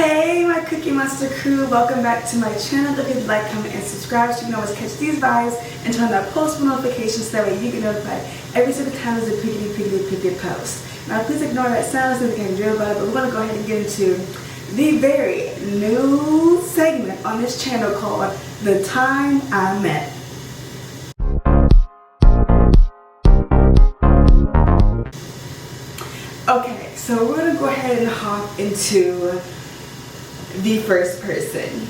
Hey my Cookie Monster crew, welcome back to my channel. Don't forget to like, comment, and subscribe so you can always catch these vibes and turn on that post notifications so that way you get notified every single time there's a pickety post. Now please ignore that sound so we can drill about it, but we're going to go ahead and get into the very new segment on this channel called The Time I Met. Okay, so we're going to go ahead and hop into the first person.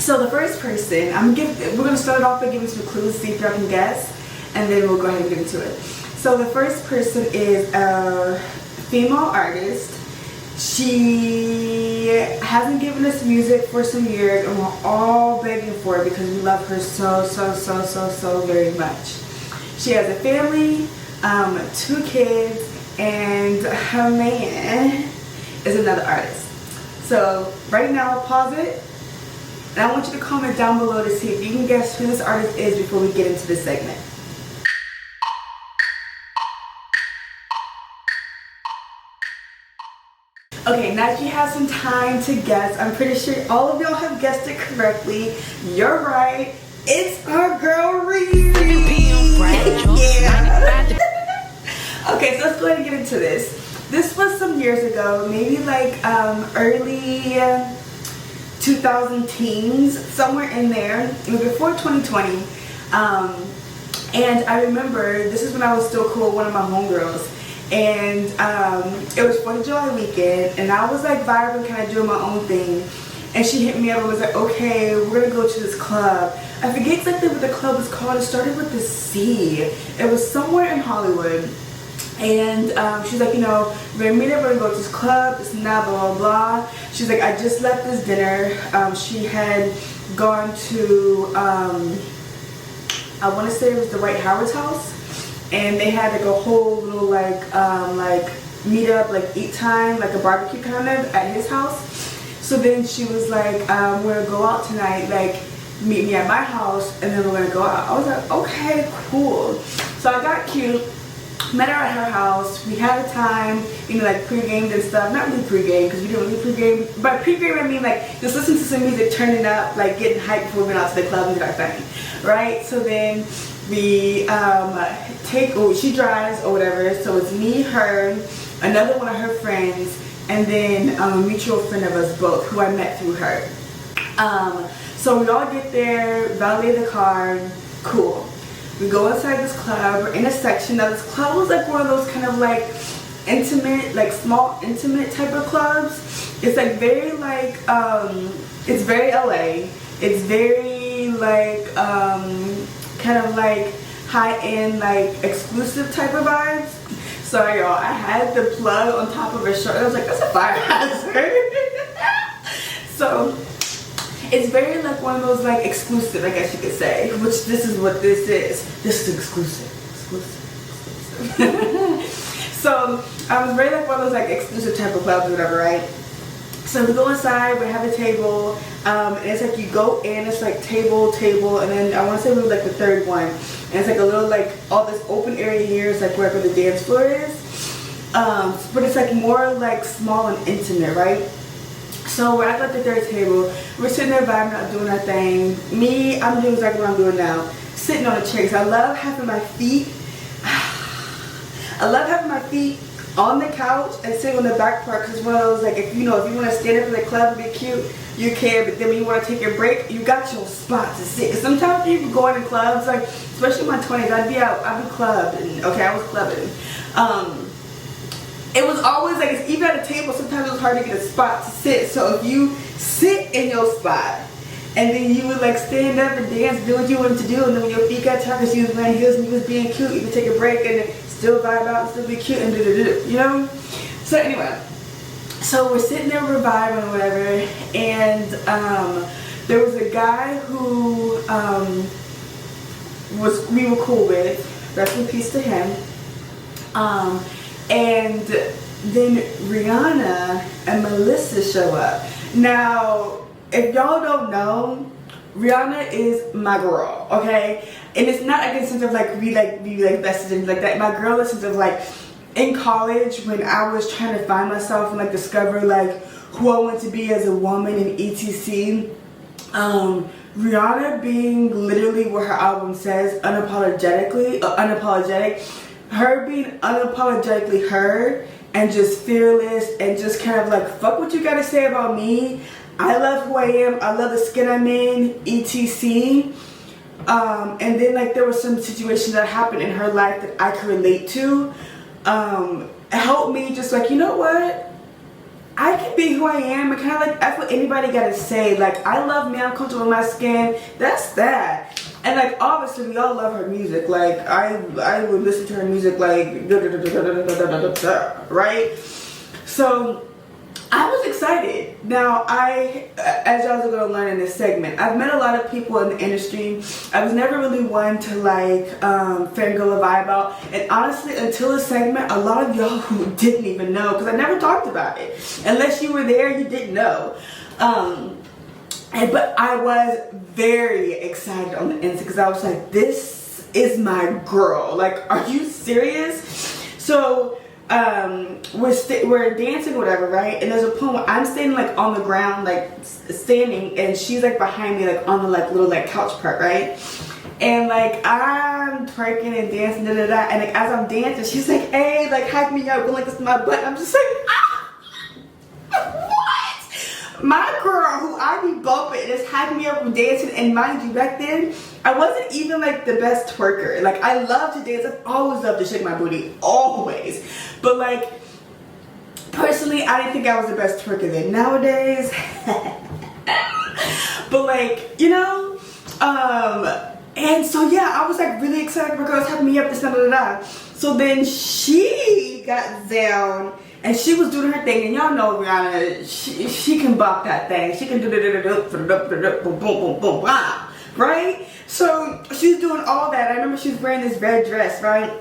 So the first person, we're going to start off by giving some clues, see if y'all can guess, and then we'll go ahead and get into it. So the first person is a female artist. She hasn't given us music for some years, and we're all begging for it because we love her so very much. She has a family, 2 kids, and her man is another artist. So right now, pause it, and I want you to comment down below to see if you can guess who this artist is before we get into this segment. Okay, now that you have some time to guess, I'm pretty sure all of y'all have guessed it correctly. You're right. It's our girl Riri. Yeah. Okay, so let's go ahead and get into this. This was some years ago, maybe like early 2000 teens, somewhere in there. It was before 2020. And I remember, this is when I was still cool with one of my homegirls. And it was 4th of July weekend, and I was like vibing, kind of doing my own thing. And she hit me up and was like, okay, we're gonna go to this club. I forget exactly what the club was called. It started with the C. It was somewhere in Hollywood. And she's like, you know, we're gonna meet up, we're gonna go to this club, this and that, blah, blah, blah. She's like, I just left this dinner. She had gone to, I wanna say it was the Dwight Howard's house. And they had like a whole little like meet up, like eat time, like a barbecue kind of at his house. So then she was like, we're gonna go out tonight, like meet me at my house and then we're gonna go out. I was like, okay, cool. So I got cute. Met her at her house. We had a time, you know, like pre-gamed and stuff. Not really pre-game because we didn't really pre-game. By pre-game I mean like just listen to some music, turning up, like getting hyped before we went out to the club and did our thing, right? So then we she drives or whatever. So it's me, her, another one of her friends, and then a mutual friend of us both who I met through her. So we all get there, valet the car, cool. We go inside this club, we're in a section. Now this club was like one of those kind of like intimate, like small intimate type of clubs. It's like very like, it's very LA. It's very like, kind of like high-end, like exclusive type of vibes. Sorry y'all, I had the plug on top of her shirt. I was like, that's a fire hazard. So it's very like one of those like exclusive, I guess you could say, which this is what this is. This is exclusive. So I was very like one of those like exclusive type of clubs or whatever, right? So we go inside, we have a table, and it's like you go in, it's like table, and then I want to say we were like the 3rd one. And it's like a little like, all this open area here is like wherever the dance floor is. But it's like more like small and intimate, right? So we're at like the 3rd table, we're sitting there vibing out, doing our thing. Me, I'm doing exactly what I'm doing now. Sitting on a chair, because I love having my feet on the couch and sitting on the back part, because it's one of those like, if you want to stand up in the club and be cute, you can, but then when you want to take your break, you got your spot to sit. Because sometimes people go in clubs, like especially in my 20s, I'd be clubbed, and okay, I was clubbing. It was always like, even at a table, sometimes it was hard to get a spot to sit. So if you sit in your spot, and then you would like stand up and dance, do what you wanted to do, and then when your feet got tired because you was wearing heels and you was being cute, you could take a break and then still vibe out and still be cute and you know? So anyway, so we're sitting there, we're vibing or whatever, and there was a guy who we were cool with, rest in peace to him, and then Rihanna and Melissa show up. Now, if y'all don't know, Rihanna is my girl, okay? And it's not like in the sense of like we be besties and like that. My girl in the sense of like in college when I was trying to find myself and like discover like who I want to be as a woman and etc. Rihanna being literally what her album says, unapologetic, her being unapologetically her and just fearless and just kind of like, fuck what you gotta say about me. I love who I am. I love the skin I'm in, etc. And then like there was some situations that happened in her life that I could relate to. Helped me just like, you know what? I can be who I am and kind of like, that's what anybody gotta say. Like, I love me, I'm comfortable with my skin. That's that. And like, obviously, we all love her music. Like, I would listen to her music like, right? So, I was excited. Now, as y'all are gonna learn in this segment, I've met a lot of people in the industry. I was never really one to like fangirl a vibe out. And honestly, until this segment, a lot of y'all who didn't even know, because I never talked about it. Unless you were there, you didn't know. But I was very excited on the inside because I was like, this is my girl. Like, are you serious? So, we're dancing, whatever, right? And there's a point where I'm standing like on the ground, like standing, and she's like behind me, like on the like little like couch part, right? And like I'm twerking and dancing, da da da. And like as I'm dancing, she's like, "Hey, like hype me up," going like this to my butt. I'm just like, ah, what? My girl, who I be bumping, is hyping me up from dancing. And mind you, back then, I wasn't even like the best twerker. Like I love to dance. I've always loved to shake my booty, always. But like, personally, I didn't think I was the best twerker then. Nowadays, but like, you know, and so yeah, I was like really excited. My girl was hyping me up, this, da da da. So then she got down and she was doing her thing, and y'all know Rihanna, she can bop that thing. She can do boom boom boom boom, right? So she's doing all that. I remember she was wearing this red dress, right?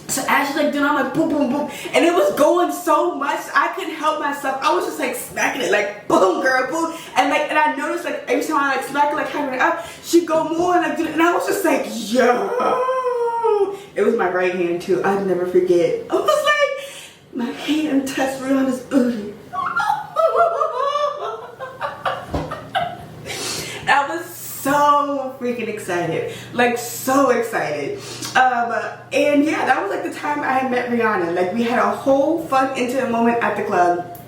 So as she's like doing, I'm like boom, boom, boom. And it was going so much, I couldn't help myself. I was just like smacking it, like boom, girl, boom. And like, and I noticed like every time I like smack it, like having it up, she'd go more and like do it. And I was just like, yo. It was my right hand too, I'd never forget. I was like, my hand touched Rihanna's booty. I was so freaking excited, like so excited. And yeah, that was like the time I had met Rihanna. Like we had a whole fun intimate moment at the club,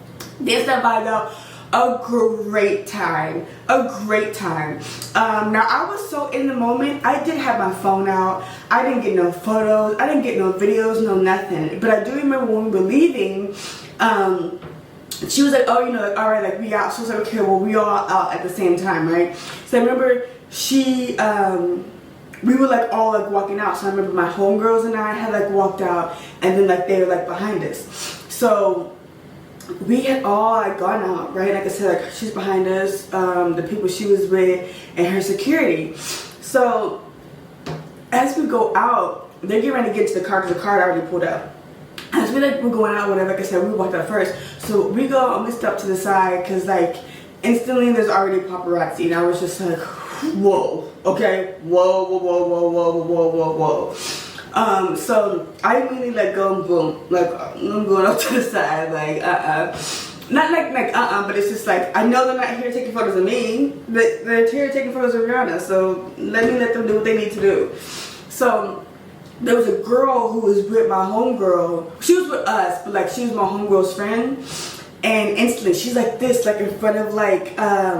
danced that vibe out, a great time, a great time. Now I was so in the moment, I did have my phone out, I didn't get no photos, I didn't get no videos, no nothing. But I do remember when we were leaving, she was like, oh, you know, like, all right, like we out. So I was like, okay, well, we all out at the same time, right? So I remember we were like all like walking out. So I remember my homegirls and I had like walked out, and then like they were like behind us. So we had all like gone out, right? Like I said, like she's behind us, the people she was with, and her security. So as we go out, they're getting ready to get to the car because the car had already pulled up. As we like we're going out, whatever, like I said, we walked out first. So we go and we step to the side because like instantly there's already paparazzi, and I was just like, whoa, okay, whoa, whoa, whoa, whoa, whoa, whoa, whoa, whoa. So I immediately like go and boom, like I'm going up to the side, like not like but it's just like I know they're not here taking photos of me, they're here taking photos of Rihanna, so let them do what they need to do. So there was a girl who was with my homegirl. She was with us, but like she was my homegirl's friend. And instantly she's like this, like in front of like,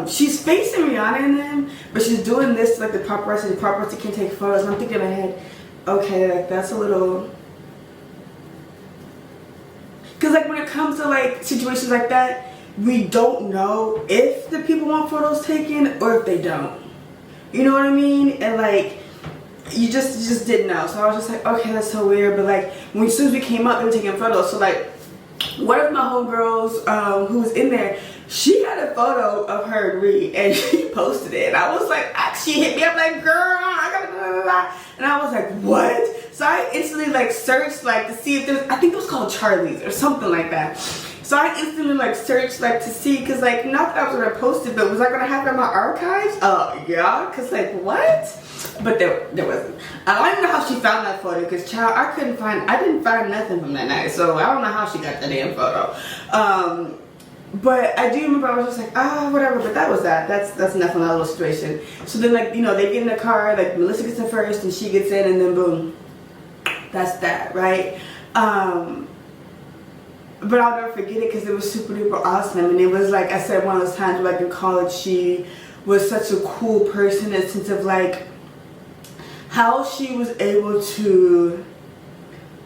she's facing Rihanna and them, but she's doing this like the paparazzi can't take photos. And I'm thinking in my head, okay, like that's a little, cause like when it comes to like situations like that, we don't know if the people want photos taken or if they don't. You know what I mean? And like, you just didn't know. So I was just like, okay, that's so weird. But like as soon as we came up, they were taking photos. So like one of my homegirls who was in there, she had a photo of her and Ree, and she posted it. And I was like, she hit me up like, girl, I gotta blah, blah, blah. And I was like, what? So I instantly like searched like to see if there's, I think it was called Charlie's or something like that. So I instantly like searched like to see, because like not that I was gonna post it, but was I gonna have it in my archives? Yeah, because like what? But there wasn't. I don't even know how she found that photo, because child, I didn't find nothing from that night. So I don't know how she got that damn photo. but I do remember I was just like, whatever, but that was that. That's enough on that little situation. So then, like, you know, they get in the car, like Melissa gets in first and she gets in, and then boom, that's that, right? But I'll never forget it because it was super duper awesome. And it was like I said, one of those times where, like, in college, she was such a cool person in the sense of like how she was able to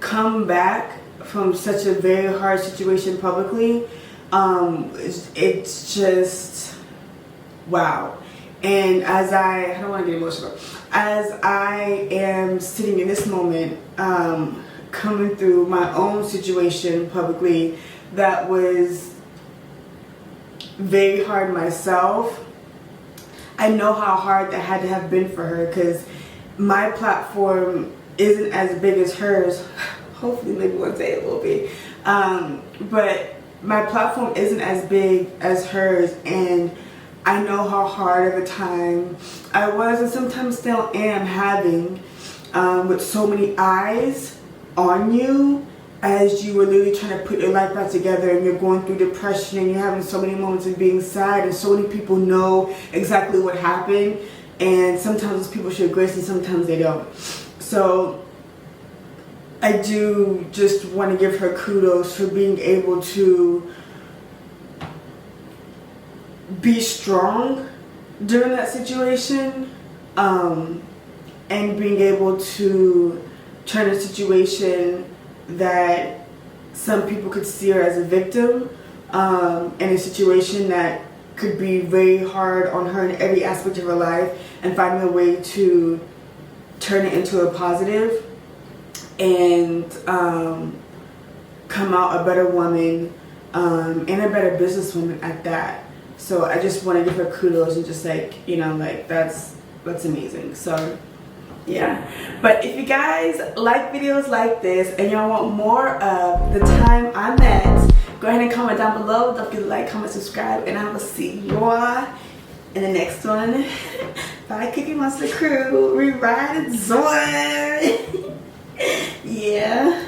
come back from such a very hard situation publicly. It's just wow. And as I don't want to get emotional, as I am sitting in this moment, coming through my own situation publicly that was very hard myself, I know how hard that had to have been for her, because my platform isn't as big as hers. Hopefully maybe one day it will be, but my platform isn't as big as hers, and I know how hard of a time I was and sometimes still am having with so many eyes on you as you were literally trying to put your life back together, and you're going through depression and you're having so many moments of being sad, and so many people know exactly what happened, and sometimes those people show grace and sometimes they don't. So I do just want to give her kudos for being able to be strong during that situation, and being able to turn a situation that some people could see her as a victim, in a situation that could be very hard on her in every aspect of her life, and finding a way to turn it into a positive and come out a better woman, and a better businesswoman at that. So I just want to give her kudos and just like, you know, like that's amazing. So yeah, but if you guys like videos like this and y'all want more of the time I'm at, go ahead and comment down below. Don't forget to like, comment, subscribe, and I will see y'all in the next one. Bye, Cookie Monster crew. We ride and zoy. Yeah.